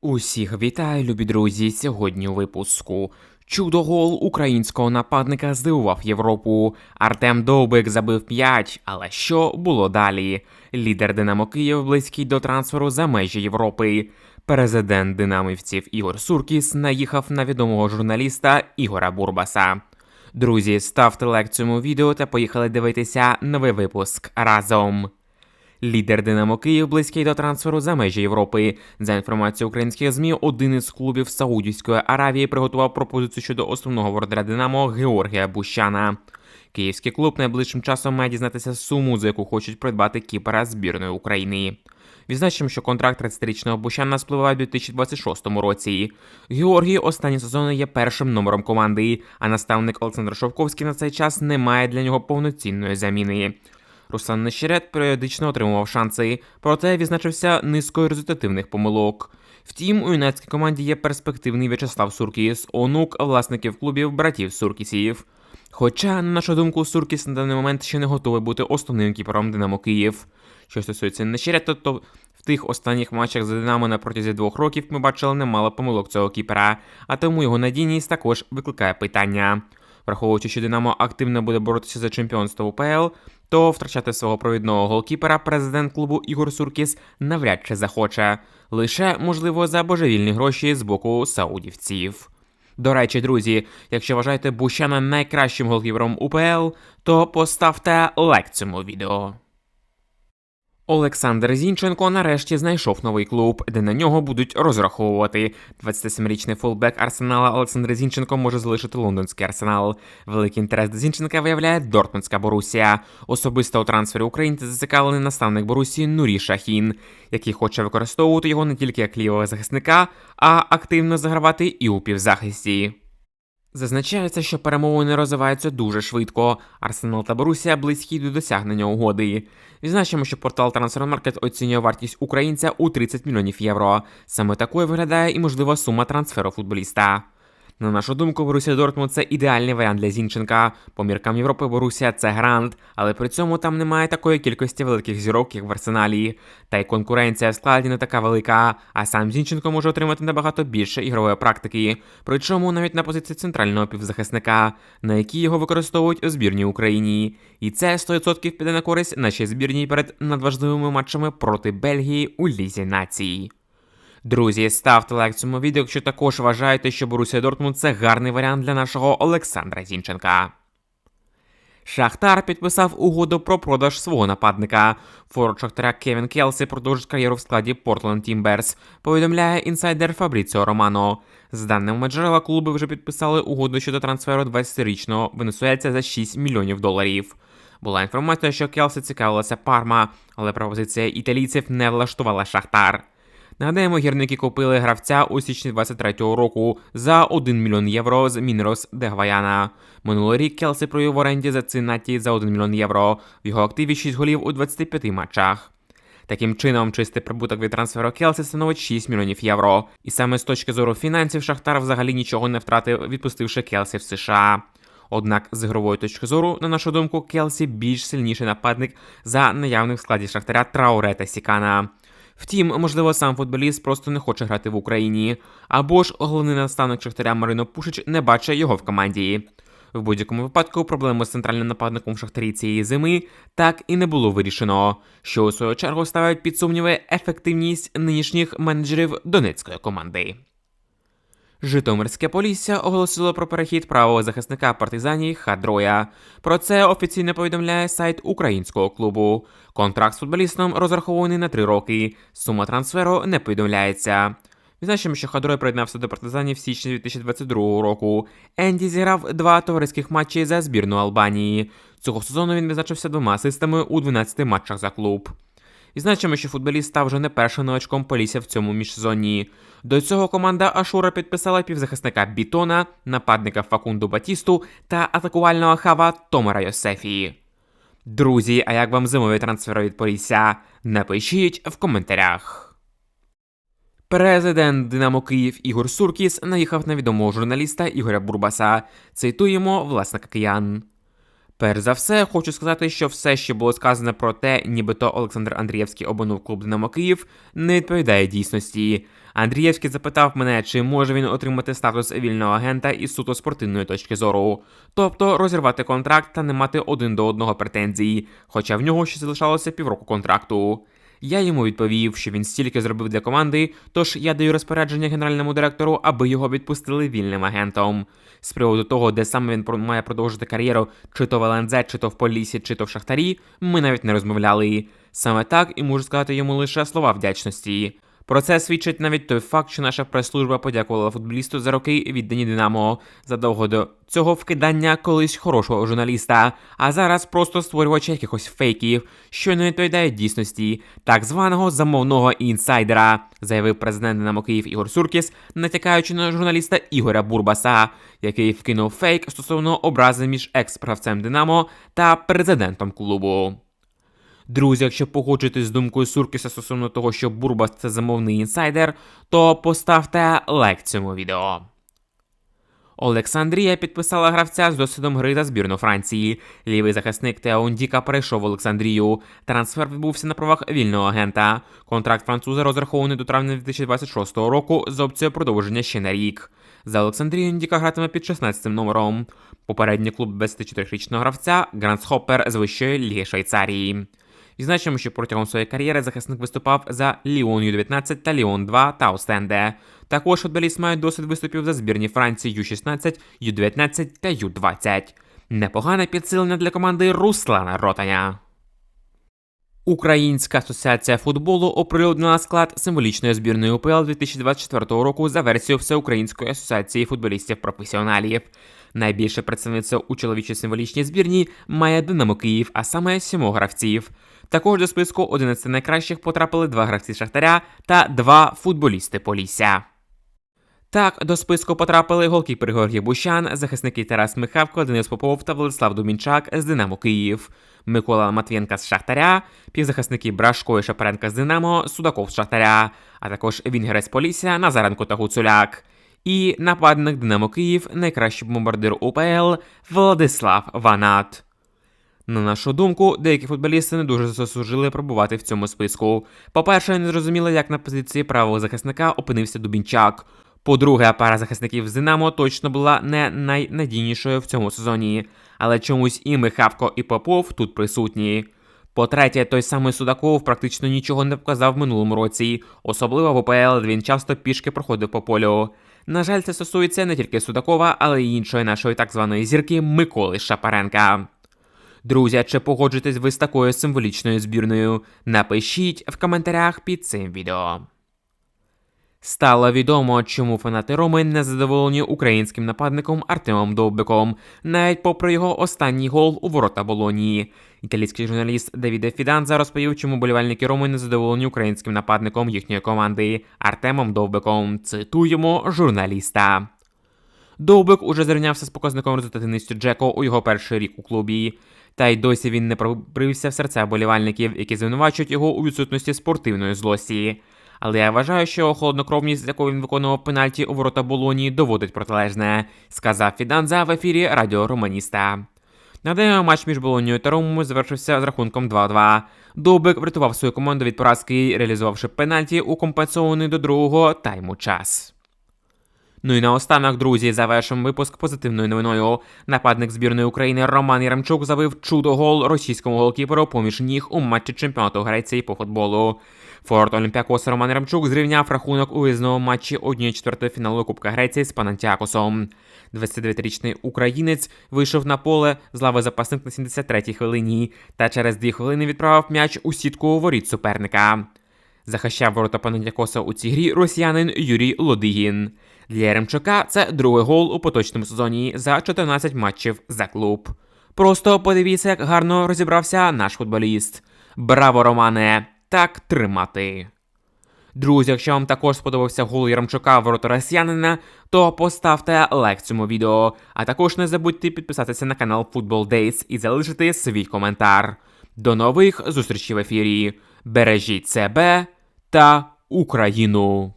Усіх вітаю, любі друзі! Сьогодні у випуску. Чудо-гол українського нападника здивував Європу. Артем Довбик забив 5, але що було далі? Лідер Динамо Київ близький до трансферу за межі Європи. Президент динамівців Ігор Суркіс наїхав на відомого журналіста Ігора Бурбаса. Друзі, ставте лайк цьому відео та поїхали дивитися новий випуск разом. Лідер Динамо Київ близький до трансферу за межі Європи. За інформацією українських ЗМІ, один із клубів Саудівської Аравії приготував пропозицію щодо основного воротаря Динамо Георгія Бущана. Київський клуб найближчим часом має дізнатися суму, за яку хочуть придбати кіпера збірної України. Відзначимо, що контракт 30-річного Бущана спливає у 2026 році. Георгій останні сезони є першим номером команди, а наставник Олександр Шовковський на цей час не має для нього повноцінної заміни. Руслан Нещерет періодично отримував шанси, проте відзначився низкою результативних помилок. Втім, у юнацькій команді є перспективний В'ячеслав Суркіс, онук власників клубів братів Суркісів. Хоча, на нашу думку, Суркіс на даний момент ще не готовий бути основним кіпером Динамо Київ. Що стосується Нещерета, то в тих останніх матчах за Динамо на протязі 2 років ми бачили немало помилок цього кіпера, а тому його надійність також викликає питання. Враховуючи, що Динамо активно буде боротися за чемпіонство УПЛ, то втрачати свого провідного голкіпера президент клубу Ігор Суркіс навряд чи захоче. Лише, можливо, за божевільні гроші з боку саудівців. До речі, друзі, якщо вважаєте Бущана найкращим голкіпером УПЛ, то поставте лайк цьому відео. Олександр Зінченко нарешті знайшов новий клуб, де на нього будуть розраховувати. 27-річний фулбек Арсенала Олександр Зінченко може залишити лондонський Арсенал. Великий інтерес до Зінченка виявляє Дортмундська Борусія. Особисто у трансфері українця зацікавлений наставник Борусії Нурі Шахін, який хоче використовувати його не тільки як лівого захисника, а активно загравати і у півзахисті. Зазначається, що перемовини розвиваються дуже швидко. Арсенал та Борусія близькі до досягнення угоди. Відзначимо, що портал Transfermarkt оцінює вартість українця у 30 мільйонів євро. Саме такою виглядає і можлива сума трансферу футболіста. На нашу думку, Борусія Дортмунд – це ідеальний варіант для Зінченка. По міркам Європи Борусія – це грант, але при цьому там немає такої кількості великих зірок, як в Арсеналі. Та й конкуренція в складі не така велика, а сам Зінченко може отримати набагато більше ігрової практики, причому навіть на позиції центрального півзахисника, на якій його використовують у збірній Україні. І це 100% піде на користь нашій збірній перед надважливими матчами проти Бельгії у Лізі націй. Друзі, ставте лайк цьому відео, якщо також вважаєте, що Борусія Дортмунд – це гарний варіант для нашого Олександра Зінченка. Шахтар підписав угоду про продаж свого нападника. Форвард Шахтаря Кевін Келсі продовжить кар'єру в складі Портленд Тімберс, повідомляє інсайдер Фабріціо Романо. З даними джерела, клуби вже підписали угоду щодо трансферу 20-річного венесуельця за $6 мільйонів. Була інформація, що Келсі цікавилася Парма, але пропозиція італійців не влаштувала Шахтар. Нагадаємо, гірники купили гравця у січні 23-го року за $1 мільйон з Мінерос де Гваяна. Минулий рік Келсі провів в оренді за Циннаті за $1 мільйон. В його активі 6 голів у 25 матчах. Таким чином, чистий прибуток від трансферу Келсі становить $6 мільйонів. І саме з точки зору фінансів Шахтар взагалі нічого не втратив, відпустивши Келсі в США. Однак, з ігрової точки зору, на нашу думку, Келсі більш сильніший нападник за наявних в складі Шахтаря Трауре та Сікана. Втім, можливо, сам футболіст просто не хоче грати в Україні, або ж головний наставник Шахтаря Марино Пушич не бачить його в команді. В будь-якому випадку проблему з центральним нападником в Шахтарі цієї зими так і не було вирішено, що у свою чергу ставить під сумніви ефективність нинішніх менеджерів донецької команди. Житомирське Полісся оголосило про перехід правого захисника партизанів Хадроя. Про це офіційно повідомляє сайт українського клубу. Контракт з футболістом розрахований на 3 роки. Сума трансферу не повідомляється. Відзначимо, що Хадрой приєднався до партизанів в січні 2022 року. Енді зіграв 2 товариських матчі за збірну Албанії. Цього сезону він відзначився 2 асистами у 12 матчах за клуб. Відзначимо, що футболіст став вже не першим новачком Полісся в цьому міжсезонні. До цього команда Ашура підписала півзахисника Бітона, нападника Факунду Батісту та атакувального хава Томера Йосефії. Друзі, а як вам зимові трансфери від Полісся? Напишіть в коментарях. Президент Динамо Київ Ігор Суркіс наїхав на відомого журналіста Ігоря Бурбаса. Цитуємо власника киян. Перш за все, хочу сказати, що все, що було сказано про те, нібито Олександр Андрієвський обманув клуб «Динамо Київ», не відповідає дійсності. Андрієвський запитав мене, чи може він отримати статус вільного агента із суто спортивної точки зору. Тобто розірвати контракт та не мати один до одного претензій, хоча в нього ще залишалося півроку контракту. Я йому відповів, що він стільки зробив для команди, тож я даю розпорядження генеральному директору, аби його відпустили вільним агентом. З приводу того, де саме він має продовжити кар'єру, чи то в ЛНЗ, чи то в Поліссі, чи то в Шахтарі, ми навіть не розмовляли. Саме так і можу сказати йому лише слова вдячності. Про це свідчить навіть той факт, що наша прес-служба подякувала футболісту за роки віддані «Динамо», задовго до цього вкидання колись хорошого журналіста, а зараз просто створювача якихось фейків, що не відповідають дійсності, так званого замовного інсайдера, заявив президент «Динамо Київ» Ігор Суркіс, натякаючи на журналіста Ігоря Бурбаса, який вкинув фейк стосовно образи між екс-гравцем «Динамо» та президентом клубу. Друзі, якщо погоджуєтесь з думкою Суркіса стосовно того, що Бурбас – це замовний інсайдер, то поставте лайк цьому відео. Олександрія підписала гравця з досвідом гри за збірну Франції. Лівий захисник Тео Ндіка перейшов в Олександрію. Трансфер відбувся на правах вільного агента. Контракт француза розрахований до травня 2026 року з опцією продовження ще на рік. За Олександрію Ндіка гратиме під 16-м номером. Попередній клуб 24-річного гравця – Грансхоппер з вищої ліги Швейцарії. Відзначимо, що протягом своєї кар'єри захисник виступав за Ліон Ю-19 та Ліон 2 та Остенде. Також футболіст має досвід виступів за збірні Франції Ю-16, Ю-19 та Ю-20. Непогане підсилення для команди Руслана Ротаня. Українська асоціація футболу оприлюднила склад символічної збірної УПЛ 2024 року за версією Всеукраїнської асоціації футболістів-професіоналів. Найбільше представництво у чоловічій символічній збірні має «Динамо Київ», а саме 7 гравців. Також до списку 11 найкращих потрапили 2 гравці Шахтаря та 2 футболісти Полісся. Так, до списку потрапили голкіпер Георгій Бущан, захисники Тарас Михавко, Денис Попов та Владислав Дубінчак з «Динамо Київ», Микола Матвієнка з Шахтаря, півзахисники Брашко і Шапаренка з «Динамо», Судаков з Шахтаря, а також вінгери Полісся, Назаренко та Гуцуляк. І нападник «Динамо Київ», найкращий бомбардир УПЛ Владислав Ванат. На нашу думку, деякі футболісти не дуже заслужили пробувати в цьому списку. По-перше, не зрозуміло, як на позиції правого захисника опинився Дубінчак. По-друге, пара захисників з «Динамо» точно була не найнадійнішою в цьому сезоні. Але чомусь і Михавко, і Попов тут присутні. По-третє, той самий Судаков практично нічого не показав в минулому році. Особливо в УПЛ, де він часто пішки проходив по полю. На жаль, це стосується не тільки Судакова, але й іншої нашої так званої зірки Миколи Шапаренка. Друзі, чи погоджуєтесь ви з такою символічною збірною? Напишіть в коментарях під цим відео. Стало відомо, чому фанати Роми не задоволені українським нападником Артемом Довбиком, навіть попри його останній гол у ворота Болонії. Італійський журналіст Давіде Фіданза розповів, чому болівальники Роми не задоволені українським нападником їхньої команди Артемом Довбиком. Цитуємо журналіста. Довбик уже зрівнявся з показником результативності Джеко у його перший рік у клубі. Та й досі він не пробився в серця болівальників, які звинувачують його у відсутності спортивної злості. Але я вважаю, що холоднокровність, з якою він виконував пенальті у ворота Болонії, доводить протилежне, сказав Фіданза в ефірі Радіо Романіста. Нагадаємо, матч між Болонією та Ромою завершився з рахунком 2-2. Довбик врятував свою команду від поразки, реалізувавши пенальті у компенсований до другого тайму час. Ну і наостанок, друзі, завершимо випуск позитивною новиною. Нападник збірної України Роман Яремчук забив чудо-гол російському голкіперу поміж ніг у матчі чемпіонату Греції по футболу. Форвард Олімпіакоса Роман Яремчук зрівняв рахунок у виїзному матчі 1/4 фіналу Кубка Греції з Панатіакосом. 29-річний українець вийшов на поле з лави запасних на 73-й хвилині та через 2 хвилини відправив м'яч у сітку воріт суперника. Захищав ворота Панатіакоса у цій грі росіянин Юрій Лодигін. Для Яремчука це другий гол у поточному сезоні за 14 матчів за клуб. Просто подивіться, як гарно розібрався наш футболіст. Браво, Романе! Так тримати! Друзі, якщо вам також сподобався гол Яремчука в ворота росіянина, то поставте лайк цьому відео, а також не забудьте підписатися на канал Football Days і залишити свій коментар. До нових зустрічей в ефірі. Бережіть себе та Україну!